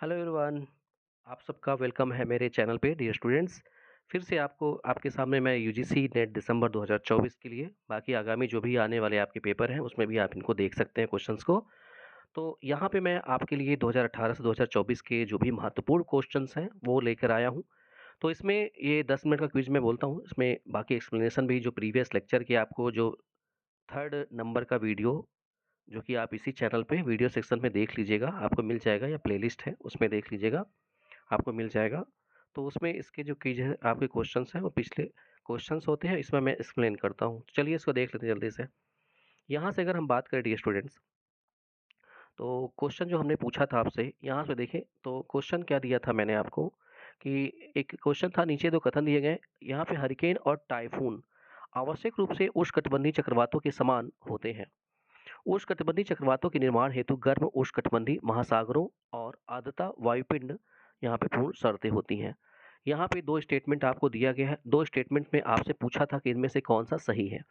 Hello everyone. आप सबका welcome है मेरे चैनल पे डियर स्टूडेंट्स। फिर से आपको आपके सामने मैं यूजीसी नेट दिसंबर 2024 के लिए बाकी आगामी जो भी आने वाले आपके पेपर हैं उसमें भी आप इनको देख सकते हैं क्वेश्चंस को। तो यहाँ पे मैं आपके लिए 2018 से 2024 के जो भी महत्वपूर्ण क्वेश्चंस हैं वो लेकर आया हूँ। तो इसमें ये 10 मिनट का क्विज मैं बोलता हूँ, इसमें बाकी एक्सप्लेनेशन भी जो प्रीवियस लेक्चर के आपको जो थर्ड नंबर का वीडियो जो कि आप इसी चैनल पे वीडियो सेक्शन में देख लीजिएगा, आपको मिल जाएगा या प्लेलिस्ट है उसमें देख लीजिएगा, आपको मिल जाएगा। तो उसमें इसके जो क्विज है आपके क्वेश्चंस हैं वो पिछले क्वेश्चंस होते हैं, इसमें मैं एक्सप्लेन करता हूँ। तो चलिए इसको देख लेते हैं जल्दी से। यहाँ से अगर हम बात करें डियर स्टूडेंट्स, तो क्वेश्चन जो हमने पूछा था आपसे यहाँ से देखें तो क्वेश्चन क्या दिया था मैंने आपको कि एक क्वेश्चन था, नीचे दो कथन दिए गए, यहाँ पे हरिकेन और टाइफून आवश्यक रूप से उष्णकटिबंधीय चक्रवातों के समान होते हैं। उष्णकटिबंधीय चक्रवातों के निर्माण हेतु गर्म उष्णकटिबंधीय महासागरों और आर्द्रता वायुपिंड यहाँ पे पूर्ण शर्तें होती हैं। यहाँ पे दो स्टेटमेंट आपको दिया गया है, दो स्टेटमेंट में आपसे पूछा था कि इनमें से कौन सा सही है।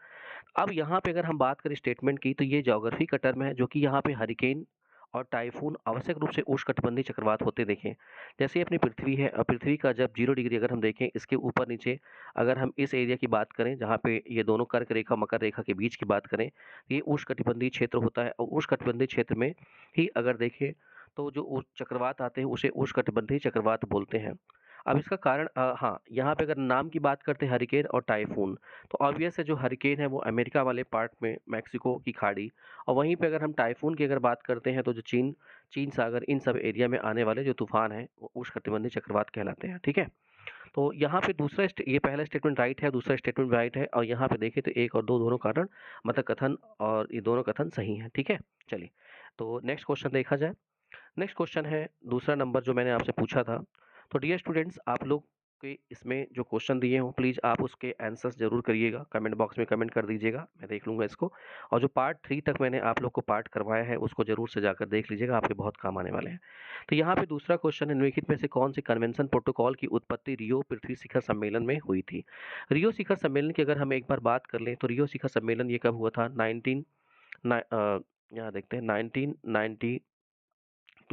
अब यहाँ पे अगर हम बात करें स्टेटमेंट की तो ये ज्योग्राफी का टर्म है जो कि यहाँ पे हरिकेन और टाइफून आवश्यक रूप से उष्णकटिबंधीय चक्रवात होते देखें। जैसे अपनी पृथ्वी है, पृथ्वी का जब 0 डिग्री अगर हम देखें इसके ऊपर नीचे, अगर हम इस एरिया की बात करें जहाँ पे ये दोनों कर्क रेखा मकर रेखा के बीच की बात करें, ये उष्णकटिबंधीय क्षेत्र होता है और उष्णकटिबंधीय क्षेत्र में ही अगर देखें तो जो चक्रवात आते हैं उसे उष्णकटिबंधीय चक्रवात बोलते हैं। अब इसका कारण हाँ, यहाँ पे अगर नाम की बात करते हैं हरिकेन और टाइफून, तो ऑब्वियस है जो हरिकेन है वो अमेरिका वाले पार्ट में, मैक्सिको की खाड़ी, और वहीं पे अगर हम टाइफून की अगर बात करते हैं तो जो चीन चीन सागर इन सब एरिया में आने वाले जो तूफान हैं वो उष्णकटिबंधीय चक्रवात कहलाते हैं। ठीक है, तो यहाँ पे ये पहला स्टेटमेंट राइट है, दूसरा स्टेटमेंट राइट है, और यहाँ पे देखें तो एक और दो दोनों कारण मतलब कथन, और ये दोनों कथन सही हैं। ठीक है, चलिए तो नेक्स्ट क्वेश्चन देखा जाए। नेक्स्ट क्वेश्चन है दूसरा नंबर जो मैंने आपसे पूछा था। तो डियर स्टूडेंट्स, आप लोग के इसमें जो क्वेश्चन दिए हों प्लीज़ आप उसके आंसर्स ज़रूर करिएगा, कमेंट बॉक्स में कमेंट कर दीजिएगा, मैं देख लूँगा इसको। और जो पार्ट 3 तक मैंने आप लोग को पार्ट करवाया है उसको ज़रूर से जाकर देख लीजिएगा, आपके बहुत काम आने वाले हैं। तो यहाँ पे दूसरा क्वेश्चन है, निम्नलिखित में से कौन से कन्वेंशन प्रोटोकॉल की उत्पत्ति रियो पृथ्वी शिखर सम्मेलन में हुई थी। रियो शिखर सम्मेलन की अगर हम एक बार बात कर लें तो रियो शिखर सम्मेलन ये कब हुआ था, 19 यहाँ देखते हैं 1992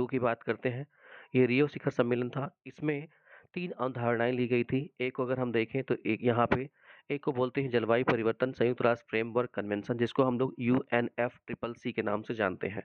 की बात करते हैं। ये रियो शिखर सम्मेलन था, इसमें 3 अवधारणाएँ ली गई थी। एक को अगर हम देखें तो एक यहाँ पे एक को बोलते हैं जलवायु परिवर्तन संयुक्त राष्ट्र फ्रेमवर्क कन्वेंशन, जिसको हम लोग यूएनएफसीसीसी के नाम से जानते हैं।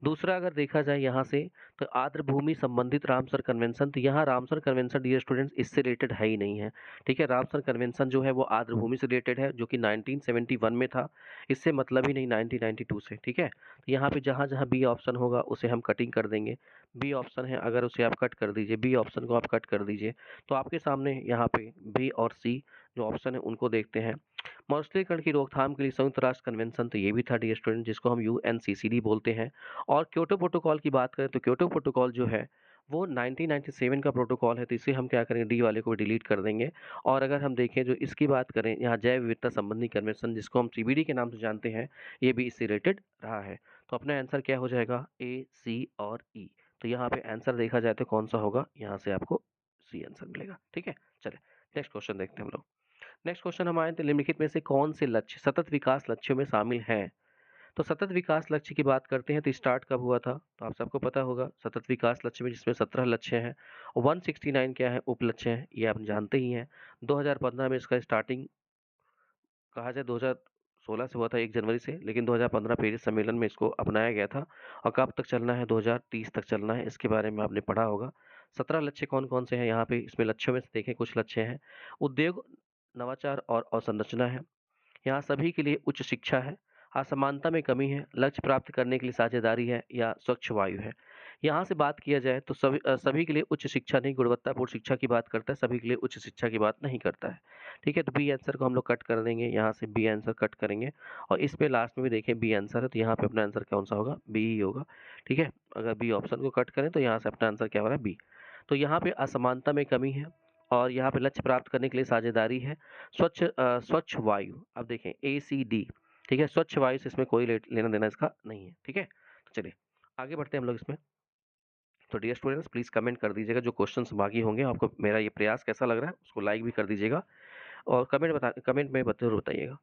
दूसरा अगर देखा जाए यहाँ से तो आर्द्र भूमि संबंधित रामसर कन्वेंशन, तो यहाँ रामसर कन्वेंशन डियर स्टूडेंट्स इससे रिलेटेड है ही नहीं है। ठीक है, रामसर कन्वेंशन जो है वो आर्द्र भूमि से रिलेटेड है जो कि 1971 में था, इससे मतलब ही नहीं 1992 से। ठीक है, तो यहाँ पे जहाँ जहाँ बी ऑप्शन होगा उसे हम कटिंग कर देंगे। बी ऑप्शन है अगर उसे आप कट कर दीजिए, बी ऑप्शन को आप कट कर दीजिए, तो आपके सामने यहाँ पे बी और सी जो ऑप्शन है उनको देखते हैं। मरुस्थलीकरण की रोकथाम के लिए संयुक्त राष्ट्र कन्वेंशन, तो ये भी था डियर स्टूडेंट जिसको हम यूएनसीसीडी बोलते हैं। और क्योटो प्रोटोकॉल की बात करें तो क्योटो प्रोटोकॉल जो है वो 1997 का प्रोटोकॉल है, तो इसे हम क्या करेंगे, डी वाले को डिलीट कर देंगे। और अगर हम देखें जो इसकी बात करें यहाँ जैव विविधता संबंधी कन्वेंशन जिसको हम सीबीडी के नाम से जानते हैं, ये भी इससे रिलेटेड रहा है। तो अपना आंसर क्या हो जाएगा, ए सी और ई। तो यहाँ पे आंसर देखा जाए तो कौन सा होगा, यहाँ से आपको सी आंसर मिलेगा। ठीक है, चले नेक्स्ट क्वेश्चन देखते हैं हम लोग। नेक्स्ट क्वेश्चन हमारे निम्नलिखित में से कौन से लक्ष्य सतत विकास लक्ष्यों में शामिल हैं। तो सतत विकास लक्ष्य की बात करते हैं तो स्टार्ट कब हुआ था, तो आप सबको पता होगा सतत विकास लक्ष्य में जिसमें 17 लक्ष्य हैं, 169 क्या है उप लक्ष्य हैं, ये आप जानते ही हैं। 2015 में इसका स्टार्टिंग कहा जाए 2016 से हुआ था 1 जनवरी से, लेकिन 2015 पेरिस सम्मेलन में इसको अपनाया गया था। और कब तक चलना है, 2030 तक चलना है, इसके बारे में आपने पढ़ा होगा। 17 लक्ष्य कौन कौन से हैं यहाँ पे, इसमें लक्ष्यों में से देखें कुछ लक्ष्य हैं। उद्योग, नवाचार और अवसंरचना है, यहाँ सभी के लिए उच्च शिक्षा है, असमानता में कमी है, लक्ष्य प्राप्त करने के लिए साझेदारी है, या स्वच्छ वायु है। यहाँ से बात किया जाए तो सभी के लिए उच्च शिक्षा नहीं, गुणवत्तापूर्ण शिक्षा की बात करता है, सभी के लिए उच्च शिक्षा की बात नहीं करता है। ठीक है, तो बी आंसर को हम लोग कट कर देंगे, यहाँ से बी आंसर कट करेंगे। और इस पे लास्ट में भी देखें बी आंसर है, तो यहाँ पे अपना आंसर कौन सा होगा, बी ही होगा। ठीक है, अगर बी ऑप्शन को कट करें तो यहाँ से अपना आंसर क्या हो रहा है, बी। तो यहाँ पे असमानता में कमी है, और यहाँ पे लक्ष्य प्राप्त करने के लिए साझेदारी है, स्वच्छ वायु। अब देखें ए सी डी, ठीक है, स्वच्छ वायु से इसमें कोई लेना देना इसका नहीं है। ठीक है, तो चलिए आगे बढ़ते हैं हम लोग इसमें। तो डियर स्टूडेंट्स प्लीज़ कमेंट कर दीजिएगा जो क्वेश्चंस बाकी होंगे, आपको मेरा ये प्रयास कैसा लग रहा है, उसको लाइक भी कर दीजिएगा और कमेंट में जरूर बताइएगा।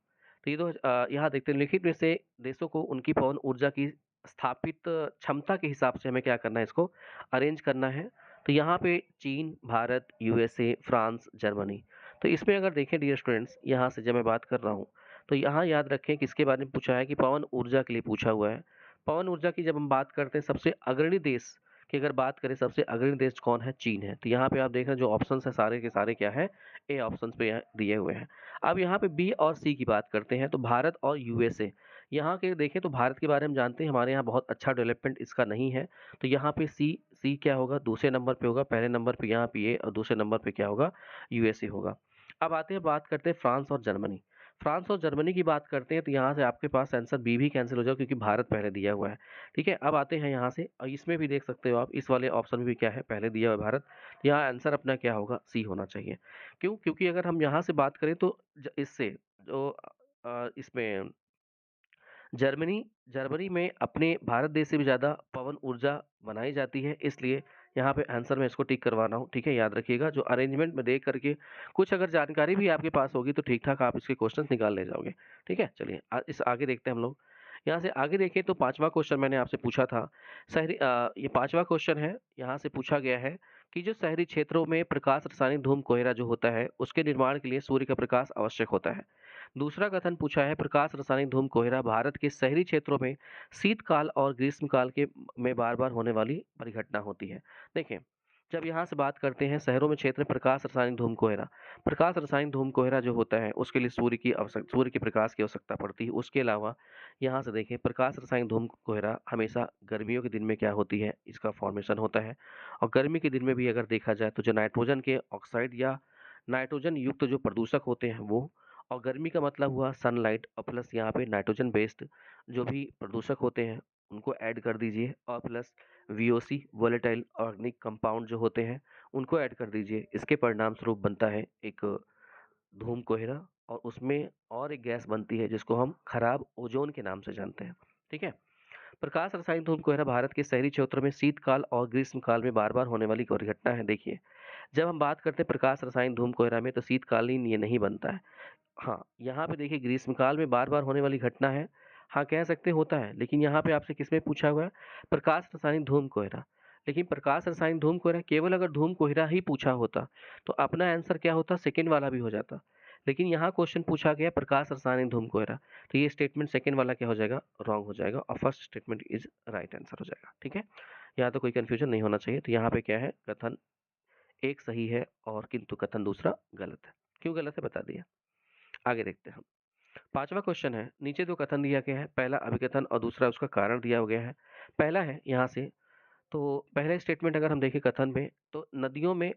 तो ये यहाँ देखते हैं, लिखित में से देशों को उनकी पवन ऊर्जा की स्थापित क्षमता के हिसाब से हमें क्या करना है, इसको अरेंज करना है। तो यहाँ पे चीन, भारत, यूएसए, फ्रांस, जर्मनी। तो इसमें अगर देखें डियर स्टूडेंट्स, यहाँ से जब मैं बात कर रहा हूँ, तो यहाँ याद रखें किसके बारे में पूछा है कि पवन ऊर्जा के लिए पूछा हुआ है। पवन ऊर्जा की जब हम बात करते हैं, सबसे अग्रणी देश की अगर बात करें, सबसे अग्रणी देश कौन है? चीन है। तो यहाँ पे आप देख रहे हैं जो ऑप्शंस है सारे के सारे क्या है? ए ऑप्शंस पे यहाँ दिए हुए हैं। अब यहाँ पे बी और सी की बात करते हैं, तो भारत और यूएसए। यहाँ के देखें तो भारत के बारे में जानते हैं, हमारे यहाँ बहुत अच्छा डेवलपमेंट इसका नहीं है। तो यहाँ पे सी सी क्या होगा? दूसरे नंबर पे होगा। पहले नंबर पे यहाँ पे ए और दूसरे नंबर पे क्या होगा? यूएसए होगा। अब आते हैं, बात करते हैं फ्रांस और जर्मनी। फ्रांस और जर्मनी की बात करते हैं, तो यहाँ से आपके पास आंसर बी भी कैंसिल हो जाएगा क्योंकि भारत पहले दिया हुआ है। ठीक है, अब आते हैं यहाँ से, और इसमें भी देख सकते हो आप, इस वाले ऑप्शन में भी क्या है? पहले दिया हुआ है भारत। तो यहाँ आंसर अपना क्या होगा? सी होना चाहिए। क्यों? क्योंकि अगर हम यहाँ से बात करें तो इससे जो इसमें जर्मनी जर्मनी में अपने भारत देश से भी ज़्यादा पवन ऊर्जा बनाई जाती है, इसलिए यहाँ पे आंसर मैं इसको टिक करवाना हूँ। ठीक है, याद रखिएगा, जो अरेंजमेंट में देख करके कुछ अगर जानकारी भी आपके पास होगी तो ठीक ठाक आप इसके क्वेश्चंस निकाल ले जाओगे। ठीक है, चलिए इस आगे देखते हैं हम लोग। यहाँ से आगे देखें तो पांचवा क्वेश्चन मैंने आपसे पूछा था। ये पांचवा क्वेश्चन है, यहाँ से पूछा गया है कि जो शहरी क्षेत्रों में प्रकाश रासायनिक धूम कोहरा जो होता है, उसके निर्माण के लिए सूर्य का प्रकाश आवश्यक होता है। दूसरा कथन पूछा है, प्रकाश रासायनिक धूम कोहरा भारत के शहरी क्षेत्रों में शीतकाल और ग्रीष्मकाल के में बार बार होने वाली परिघटना होती है। देखें, जब यहाँ से बात करते हैं शहरों में क्षेत्र में प्रकाश रासायनिक धूम कोहरा, प्रकाश रासायनिक धूम कोहरा जो होता है उसके लिए सूर्य के प्रकाश की आवश्यकता पड़ती है। उसके अलावा यहाँ से देखें, प्रकाश रासायनिक धूम कोहरा हमेशा गर्मियों के दिन में क्या होती है? इसका फॉर्मेशन होता है। और गर्मी के दिन में भी अगर देखा जाए तो जो नाइट्रोजन के ऑक्साइड या नाइट्रोजन युक्त जो प्रदूषक होते हैं वो, और गर्मी का मतलब हुआ सनलाइट, और प्लस यहाँ पे नाइट्रोजन बेस्ड जो भी प्रदूषक होते हैं उनको ऐड कर दीजिए, और plus VOC volatile organic compound जो होते हैं उनको ऐड कर दीजिए। इसके परिणाम स्वरूप बनता है एक धूम कोहरा, और उसमें और एक गैस बनती है जिसको हम खराब ओजोन के नाम से जानते हैं। ठीक है, प्रकाश रासायनिक धूम कोहरा भारत के शहरी क्षेत्रों में शीतकाल और ग्रीष्मकाल में बार बार होने वाली घटना है। देखिए, जब हम बात करते हैं प्रकाश रासायनिक धूम कोहरा में, तो शीतकालीन ये नहीं बनता है। हाँ, यहाँ पे देखिए ग्रीष्मकाल में बार-बार होने वाली घटना है। हाँ, कह सकते हैं होता है, लेकिन यहाँ पे आपसे किसमें पूछा हुआ है? प्रकाश रासायनिक धूम कोहरा। लेकिन प्रकाश रासायनिक धूम कोहरा, केवल अगर धूम कोहरा ही पूछा होता, तो अपना आंसर क्या होता? सेकंड वाला भी हो जाता। लेकिन यहाँ क्वेश्चन पूछा गया प्रकाश रासायनिक धूम कोहरा, तो ये स्टेटमेंट सेकंड वाला क्या हो जाएगा? रॉन्ग हो जाएगा, और first statement is right answer हो जाएगा। ठीक है? यहाँ तो कोई कन्फ्यूजन नहीं होना चाहिए। तो यहाँ पे क्या है? कथन एक सही है और किंतु कथन दूसरा गलत है। क्यों गलत है बता दिया। आगे देखते हैं हम। पांचवा क्वेश्चन है, नीचे दो कथन दिया गया है, पहला अभिकथन और दूसरा उसका कारण दिया गया है। पहला है यहाँ से, तो पहले स्टेटमेंट अगर हम देखें कथन में, तो नदियों में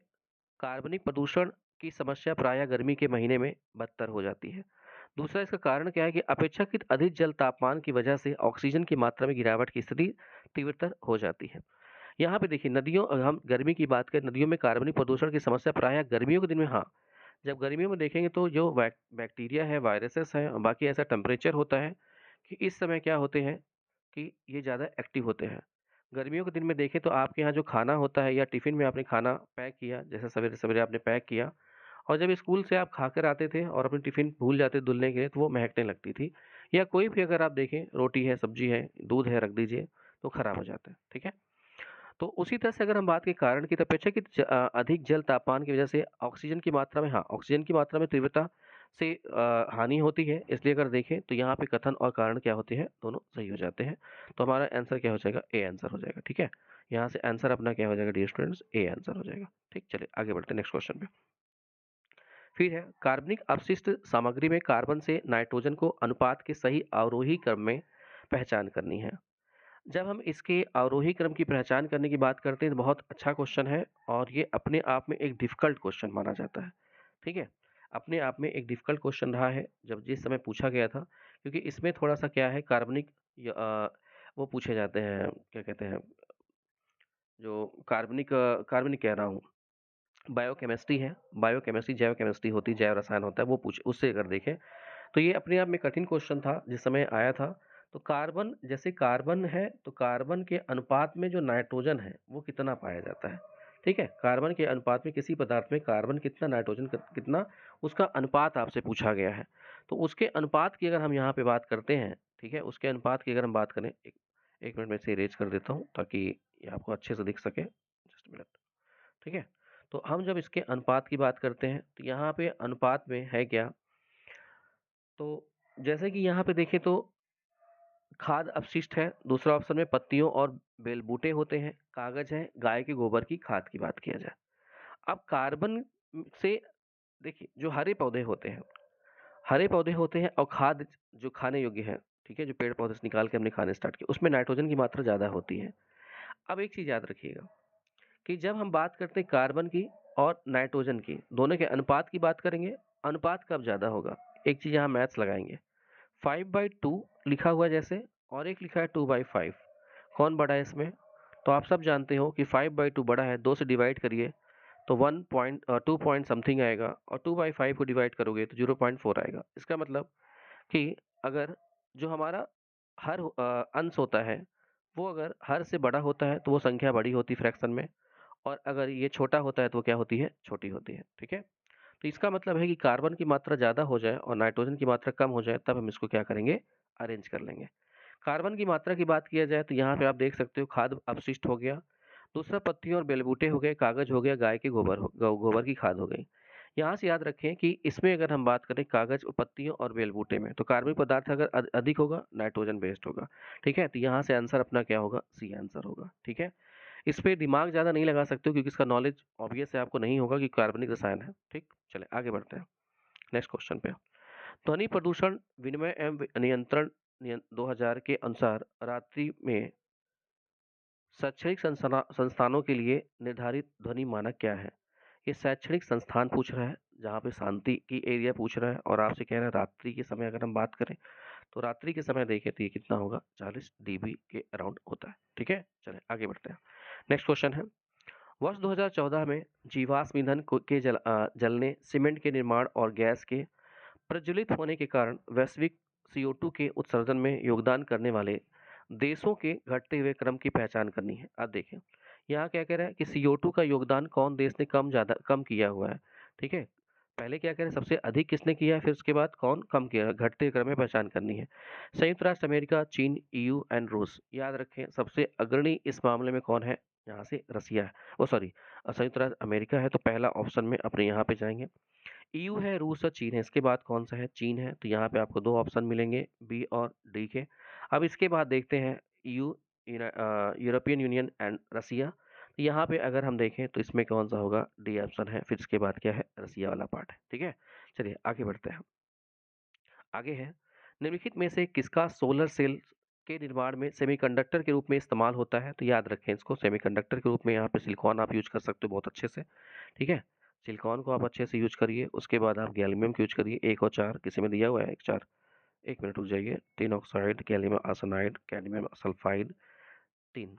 कार्बनिक प्रदूषण की समस्या प्रायः गर्मी के महीने में बदतर हो जाती है। दूसरा इसका कारण क्या है कि अपेक्षाकृत अधिक जल तापमान की वजह से ऑक्सीजन की मात्रा में गिरावट की स्थिति तीव्रतर हो जाती है। यहाँ पे देखिए, नदियों, अगर हम गर्मी की बात करें, नदियों में कार्बनिक प्रदूषण की समस्या प्रायः गर्मियों के दिन में, हाँ, जब गर्मियों में देखेंगे तो जो बैक्टीरिया है, वायरसेस हैं, और बाकी ऐसा टेम्परेचर होता है कि इस समय क्या होते हैं कि ये ज़्यादा एक्टिव होते हैं। गर्मियों के दिन में देखें तो आपके यहाँ जो खाना होता है या टिफ़िन में आपने खाना पैक किया, जैसे सवेरे-सवेरे आपने पैक किया, और जब स्कूल से आप खाकर आते थे और अपनी टिफ़िन भूल जाते धुलने के लिए, तो वो महकने लगती थी। या कोई भी अगर आप देखें, रोटी है, सब्ज़ी है, दूध है, रख दीजिए, तो खराब हो जाता है। ठीक है? तो उसी तरह से अगर हम बात की कारण की, तो अपेक्षाकृत अधिक जल तापमान की वजह से ऑक्सीजन की मात्रा में, हाँ, ऑक्सीजन की मात्रा में तीव्रता से हानि होती है। इसलिए अगर देखें तो यहाँ पे कथन और कारण क्या होते हैं? दोनों सही हो जाते हैं। तो हमारा आंसर क्या हो जाएगा? ए आंसर हो जाएगा। ठीक है, यहाँ से आंसर अपना क्या हो जाएगा डियर स्टूडेंट्स? ए आंसर हो जाएगा। ठीक, चलिए आगे बढ़ते हैं नेक्स्ट क्वेश्चन पे। फिर है, कार्बनिक अपशिष्ट सामग्री में कार्बन से नाइट्रोजन को अनुपात के सही अवरोही क्रम में पहचान करनी है। जब हम इसके आरोही क्रम की पहचान करने की बात करते हैं, तो बहुत अच्छा क्वेश्चन है, और ये अपने आप में एक डिफ़िकल्ट क्वेश्चन माना जाता है। ठीक है? अपने आप में एक डिफ़िकल्ट क्वेश्चन रहा है जब जिस समय पूछा गया था, क्योंकि इसमें थोड़ा-सा क्या है, कार्बनिक वो पूछे जाते हैं, क्या कहते हैं, जो कार्बनिक कह रहा हूँ, बायोकेमिस्ट्री है, बायोकेमिस्ट्री, जैव केमिस्ट्री होती है, जैव रसायन होता है, वो पूछ उससे अगर देखें, तो ये अपने आप में कठिन क्वेश्चन था जिस समय आया था। तो कार्बन, जैसे कार्बन है, तो कार्बन के अनुपात में जो नाइट्रोजन है वो कितना पाया जाता है? ठीक है, कार्बन के अनुपात में किसी पदार्थ में कार्बन कितना, नाइट्रोजन कितना, उसका अनुपात आपसे पूछा गया है। तो उसके अनुपात की अगर हम यहाँ पे बात करते हैं, ठीक है, उसके अनुपात की अगर हम बात करें, 1 मिनट में इसे इरेज कर देता हूँ ताकि ये आपको अच्छे से दिख सके। Just minute. ठीक है, तो हम जब इसके अनुपात की बात करते हैं तो यहाँ पे अनुपात में है क्या, तो जैसे कि यहाँ पे देखें तो खाद अपशिष्ट है, दूसरा ऑप्शन में पत्तियों और बेल बूटे होते हैं, कागज है, गाय के गोबर की खाद की बात किया जाए। अब कार्बन से देखिए जो हरे पौधे होते हैं और खाद जो खाने योग्य है, ठीक है, जो पेड़ पौधे से निकाल के हमने खाने स्टार्ट किया, उसमें नाइट्रोजन की मात्रा ज़्यादा होती है। अब एक चीज़ याद रखिएगा कि जब हम बात करते हैं कार्बन की और नाइट्रोजन की, दोनों के अनुपात की बात करेंगे, अनुपात कब ज़्यादा होगा, एक चीज़ यहाँ मैथ्स लगाएंगे, 5/2 लिखा हुआ है जैसे, और एक लिखा है 2/5, कौन बड़ा है इसमें? तो आप सब जानते हो कि 5/2 बड़ा है, 2 से डिवाइड करिए तो 2 पॉइंट समथिंग आएगा, और 2/5 को डिवाइड करोगे तो 0.4 आएगा। इसका मतलब कि अगर जो हमारा हर अंश होता है वो अगर हर से बड़ा होता है तो वो संख्या बड़ी होती है फ्रैक्शन में, और अगर ये छोटा होता है तो वो क्या होती है, छोटी होती है। ठीक है, तो इसका मतलब है कि कार्बन की मात्रा ज़्यादा हो जाए और नाइट्रोजन की मात्रा कम हो जाए तब हम इसको क्या करेंगे, अरेंज कर लेंगे। कार्बन की मात्रा की बात किया जाए तो यहाँ पे आप देख सकते हो खाद अपशिष्ट हो गया, दूसरा पत्तियों और बेलबूटे हो गए, कागज हो गया, गाय के गोबर की खाद हो गई। यहाँ से याद रखें कि इसमें अगर हम बात करें कागज और पत्तियों और बेलबूटे में, तो कार्बनिक पदार्थ अगर अधिक होगा नाइट्रोजन बेस्ड होगा। ठीक है, तो यहाँ से आंसर अपना क्या होगा, सी आंसर होगा। ठीक है, इस पे दिमाग ज़्यादा नहीं लगा सकते हो क्योंकि इसका नॉलेज ऑब्वियस है आपको नहीं होगा कि कार्बनिक रसायन है। ठीक, चले आगे बढ़ते हैं नेक्स्ट क्वेश्चन पे। ध्वनि प्रदूषण विनिमय एवं नियंत्रण 2000 के अनुसार रात्रि में शैक्षणिक संस्थानों के लिए निर्धारित ध्वनि मानक क्या है? ये शैक्षणिक संस्थान पूछ रहा है, जहाँ पे शांति की एरिया पूछ रहा है, और आपसे कह रहा है रात्रि के समय अगर हम बात करें तो रात्रि के समय देखें तो ये कितना होगा, 40 dB के अराउंड होता है। ठीक है, चलें आगे बढ़ते हैं। नेक्स्ट क्वेश्चन है, वर्ष 2014 में जीवाश्म ईंधन के जलने, सीमेंट के निर्माण और गैस के प्रज्वलित होने के कारण वैश्विक CO2 के उत्सर्जन में योगदान करने वाले देशों के घटते हुए क्रम की पहचान करनी है। अब देखें यहाँ क्या कह रहा है कि CO2 का योगदान कौन देश ने कम किया हुआ है। ठीक है, पहले क्या कह रहे हैं, सबसे अधिक किसने किया है, फिर उसके बाद कौन कम किया है, घटते क्रम में पहचान करनी है। संयुक्त राष्ट्र अमेरिका, चीन, EU एंड रूस। याद रखें सबसे अग्रणी इस मामले में कौन है, यहाँ से रसिया है, ओ सॉरी संयुक्त राष्ट्र अमेरिका है, तो पहला ऑप्शन में अपने यहाँ पे जाएंगे। EU है, रूस और चीन है, इसके बाद कौन सा है, चीन है, तो यहाँ पे आपको 2 ऑप्शन मिलेंगे, बी और डी के। अब इसके बाद देखते हैं EU, European Union and Russia. तो यहाँ पे अगर हम देखें तो इसमें कौन सा होगा, डी ऑप्शन है, फिर इसके बाद क्या है, रसिया वाला पार्ट है। ठीक है, चलिए आगे बढ़ते हैं। आगे है, निम्नलिखित में से किसका सोलर सेल के निर्माण में सेमीकंडक्टर के रूप में इस्तेमाल होता है? तो याद रखें इसको, सेमीकंडक्टर के रूप में यहाँ पे सिलिकॉन आप यूज कर सकते हो बहुत अच्छे से। ठीक है, सिलिकॉन को आप अच्छे से यूज करिए, उसके बाद आप गैलियम को यूज करिए। 1 और 4 किसी में दिया हुआ है, 1 4, 1 मिनट रुक जाइए। Tin oxide, gallium arsenide, cadmium sulphide, tin,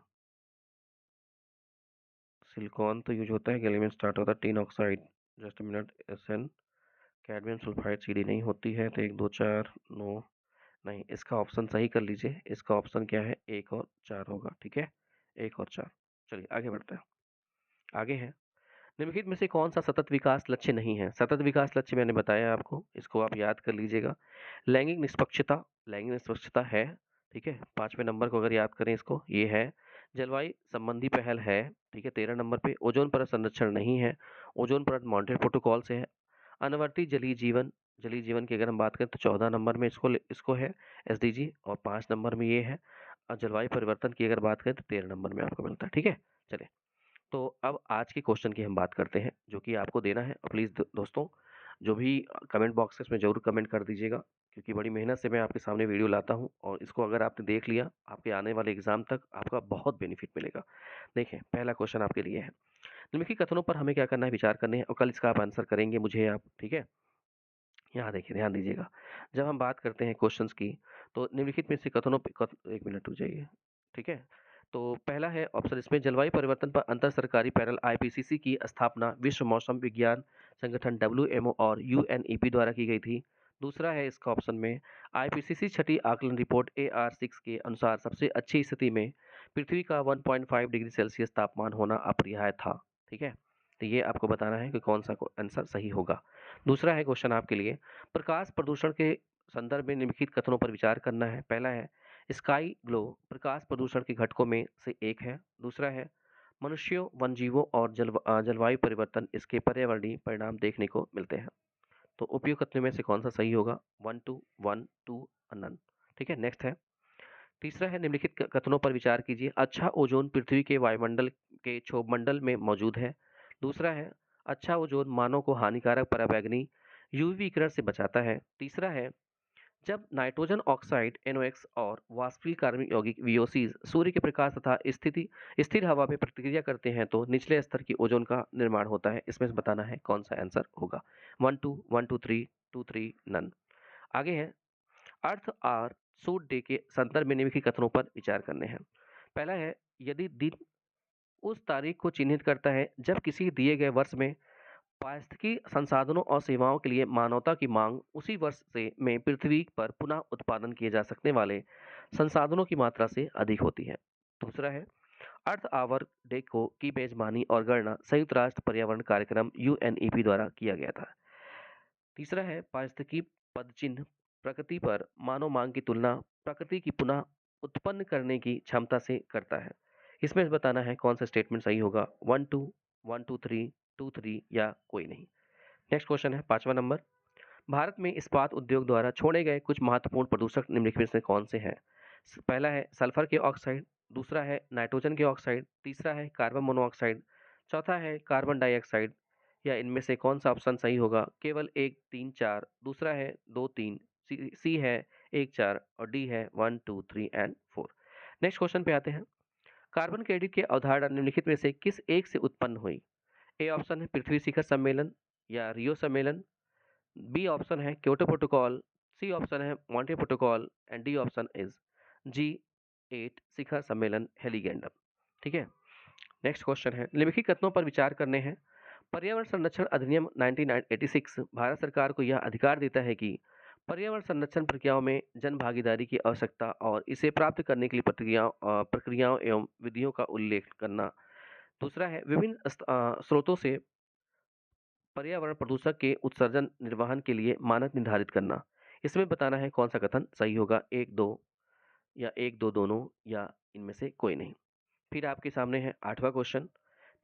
silicon तो यूज होता है, गैलियम स्टार्ट होता है, tin oxide, just minute, SN, cadmium sulphide CD नहीं होती है, तो 1 2 4 नो, नहीं, इसका ऑप्शन सही कर लीजिए, इसका ऑप्शन क्या है, 1 और 4 होगा। ठीक है, 1 और 4। चलिए आगे बढ़ते हैं। आगे है, निम्नलिखित में से कौन सा सतत विकास लक्ष्य नहीं है? सतत विकास लक्ष्य मैंने बताया आपको, इसको आप याद कर लीजिएगा। लैंगिक निष्पक्षता है। ठीक है, 5वें नंबर को अगर याद करें इसको, ये है। जलवायु संबंधी पहल है। ठीक है, 13 नंबर पे ओजोन परत संरक्षण नहीं है, ओजोन परत मॉन्ट्रियल प्रोटोकॉल से है। अनवर्ती जलीय जीवन की अगर हम बात करें तो 14 नंबर में इसको है, SDG, और 5 नंबर में ये है। और जलवायु परिवर्तन की अगर बात करें तो 13 नंबर में आपको मिलता है। ठीक है, चलिए, तो अब आज के क्वेश्चन की हम बात करते हैं जो कि आपको देना है, और प्लीज़ दोस्तों जो भी कमेंट बॉक्सेस में ज़रूर कमेंट कर दीजिएगा, क्योंकि बड़ी मेहनत से मैं आपके सामने वीडियो लाता हूं, और इसको अगर आपने देख लिया, आपके आने वाले एग्जाम तक आपका बहुत बेनिफिट मिलेगा। देखें, पहला क्वेश्चन आपके लिए है, निम्नलिखित कथनों पर हमें क्या करना है, विचार करने हैं, और कल इसका आप आंसर करेंगे मुझे आप। ठीक है, यहाँ देखिए, ध्यान दीजिएगा, जब हम बात करते हैं क्वेश्चंस की, तो निम्नलिखित में से कथनों पे 1 मिनट रुक जाइए। ठीक है, तो पहला है ऑप्शन इसमें, जलवायु परिवर्तन पर अंतर सरकारी पैनल IPCC की स्थापना विश्व मौसम विज्ञान संगठन WMO और UNEP द्वारा की गई थी। दूसरा है इसका ऑप्शन में, IPCC छठी आकलन रिपोर्ट AR6 के अनुसार सबसे अच्छी स्थिति में पृथ्वी का 1.5 डिग्री सेल्सियस तापमान होना अपरिहार्य था। ठीक है, तो ये आपको बताना है कि कौन सा आंसर सही होगा। दूसरा है क्वेश्चन आपके लिए, प्रकाश प्रदूषण के संदर्भ में निम्नलिखित कथनों पर विचार करना है। पहला है, स्काई ग्लो प्रकाश प्रदूषण के घटकों में से एक है। दूसरा है मनुष्यों, वन्यजीवों और जलवायु परिवर्तन इसके पर्यावरणीय परिणाम देखने को मिलते हैं। तो उपयुक्त कथनों में से कौन सा सही होगा? 1 2 1 2 नन। ठीक है, नेक्स्ट है। तीसरा है निम्नलिखित कथनों पर विचार कीजिए। अच्छा ओजोन पृथ्वी के वायुमंडल के क्षोभमंडल में मौजूद है। दूसरा है अच्छा ओजोन मानव को हानिकारक पराबैंगनी यूवी किरण से बचाता है। तीसरा है जब नाइट्रोजन ऑक्साइड NOx और वाष्पशील कार्बनिक यौगिक VOCs सूर्य के प्रकाश तथा स्थिर हवा में प्रतिक्रिया करते हैं तो निचले स्तर की ओजोन का निर्माण होता है। इसमें से बताना है कौन सा आंसर होगा। 1 2 1 2 3 2 3 नन। आगे है अर्थ आर सूट डे के संदर्भ में निम्नलिखित कथनों पर विचार करने हैं। पहला है यदि दिन उस तारीख को चिन्हित करता है जब किसी दिए गए वर्ष में पारिस्थितिकी संसाधनों और सेवाओं के लिए मानवता की मांग उसी वर्ष से में पृथ्वी पर पुनः उत्पादन किए जा सकने वाले संसाधनों की मात्रा से अधिक होती है। दूसरा है अर्थ आवर डे को की मेजबानी और गणना संयुक्त राष्ट्र पर्यावरण कार्यक्रम UNEP द्वारा किया गया था। तीसरा है पारिस्थितिकी पदचिह्न प्रकृति पर मानव मांग की तुलना प्रकृति की पुनः उत्पन्न करने की क्षमता से करता है। इसमें बताना है कौन सा स्टेटमेंट सही होगा। 1 2 1 2 3 2 3 या कोई नहीं। नेक्स्ट क्वेश्चन है 5वां नंबर। भारत में इस्पात उद्योग द्वारा छोड़े गए कुछ महत्वपूर्ण प्रदूषक निम्नलिखित में से कौन से हैं? पहला है सल्फर के ऑक्साइड। दूसरा है नाइट्रोजन के ऑक्साइड। तीसरा है कार्बन मोनोऑक्साइड। चौथा है कार्बन डाइऑक्साइड। या इनमें से कौन सा ऑप्शन सही होगा? केवल 1 3 4। दूसरा है 2 3। सी है 1 4 और डी है 1 2 3 एंड 4। नेक्स्ट क्वेश्चन पे आते हैं। कार्बन क्रेडिट की अवधारणा निम्नलिखित में से किस एक से उत्पन्न हुई? ए ऑप्शन है पृथ्वी शिखर सम्मेलन या रियो सम्मेलन। बी ऑप्शन है क्योटो प्रोटोकॉल। सी ऑप्शन है Monte protocol and D option is G8 शिखर सम्मेलन हेलीगेंडम। ठीक है, नेक्स्ट क्वेश्चन है निम्नलिखित कथनों पर विचार करने हैं। पर्यावरण संरक्षण अधिनियम 1986 भारत सरकार को यह अधिकार देता है कि पर्यावरण संरक्षण प्रक्रियाओं में जन भागीदारी की आवश्यकता और इसे प्राप्त करने के लिए प्रक्रियाओं एवं विधियों का उल्लेख करना। दूसरा है विभिन्न स्रोतों से पर्यावरण प्रदूषक के उत्सर्जन निर्वहन के लिए मानक निर्धारित करना। इसमें बताना है कौन सा कथन सही होगा। 1 2 या 1 2 दोनों या इनमें से कोई नहीं। फिर आपके सामने है 8वां क्वेश्चन।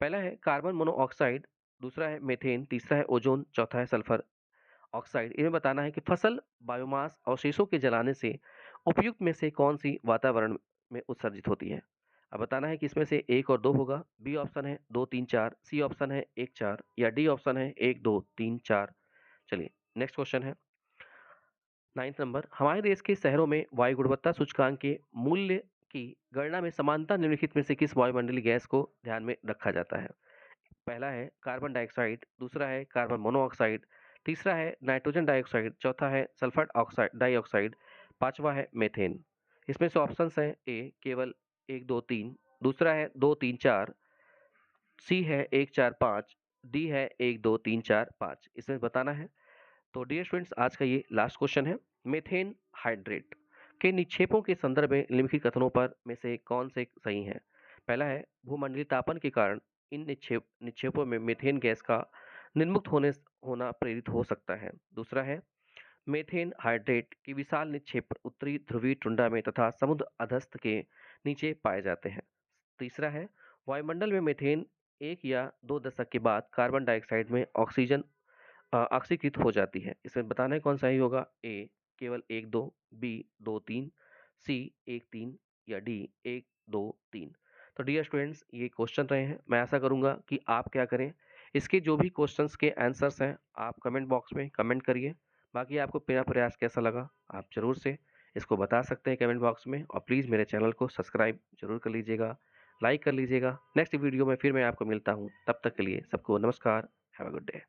पहला है कार्बन मोनोऑक्साइड। दूसरा है मीथेन। तीसरा है ओजोन। चौथा है सल्फर ऑक्साइड। इन्हें बताना है कि फसल बायोमास अवशेषों के जलाने से उपयुक्त में से कौन सी वातावरण में उत्सर्जित होती है। अब बताना है कि इसमें से 1 और 2 होगा। बी ऑप्शन है 2 3 4। सी ऑप्शन है 1 4 या डी ऑप्शन है 1 2 3 4। चलिए नेक्स्ट क्वेश्चन है 9th नंबर। हमारे देश के शहरों में वायु गुणवत्ता सूचकांक के मूल्य की गणना में समानता निम्नलिखित में से किस वायुमंडलीय गैस को ध्यान में रखा जाता है? पहला है कार्बन डाइऑक्साइड। दूसरा है कार्बन मोनोऑक्साइड। तीसरा है नाइट्रोजन डाइऑक्साइड। चौथा है सल्फर ऑक्साइड डाइऑक्साइड। पांचवा है मीथेन। इसमें से ऑप्शंस हैं ए केवल 1 2 3। दूसरा है 2 3 4। सी है 1 4 5। डी है 1 2 3 4 5। इसमें बताना है। तो डियर स्टूडेंट्स आज का ये लास्ट क्वेश्चन है। मीथेन हाइड्रेट के निक्षेपों के संदर्भ में निम्नलिखित कथनों पर में से कौन से सही हैं? पहला है भूमंडलीय तापन के कारण इन निक्षेपों में मीथेन गैस का निर्मुक्त होना प्रेरित हो सकता है। दूसरा है मीथेन हाइड्रेट की विशाल निक्षेप उत्तरी ध्रुवीय टुंड्रा में तथा समुद्र अधस्त के नीचे पाए जाते हैं। तीसरा है वायुमंडल में मीथेन 1 या 2 दशक के बाद कार्बन डाइऑक्साइड में ऑक्सीजन ऑक्सीकृत हो जाती है। इसमें बताना है कौन सा ही होगा। ए केवल 1 2। बी 2 3। सी 1 3 या डी 1 2 3। तो डियर स्टूडेंट्स ये क्वेश्चन रहे हैं। मैं आशा करूंगा कि आप क्या करें, इसके जो भी क्वेश्चंस के आंसर्स हैं आप कमेंट बॉक्स में कमेंट करिए। बाकी आपको मेरा प्रयास कैसा लगा आप ज़रूर से इसको बता सकते हैं कमेंट बॉक्स में। और प्लीज़ मेरे चैनल को सब्सक्राइब जरूर कर लीजिएगा, लाइक कर लीजिएगा। नेक्स्ट वीडियो में फिर मैं आपको मिलता हूँ। तब तक के लिए सबको नमस्कार। Have a good day.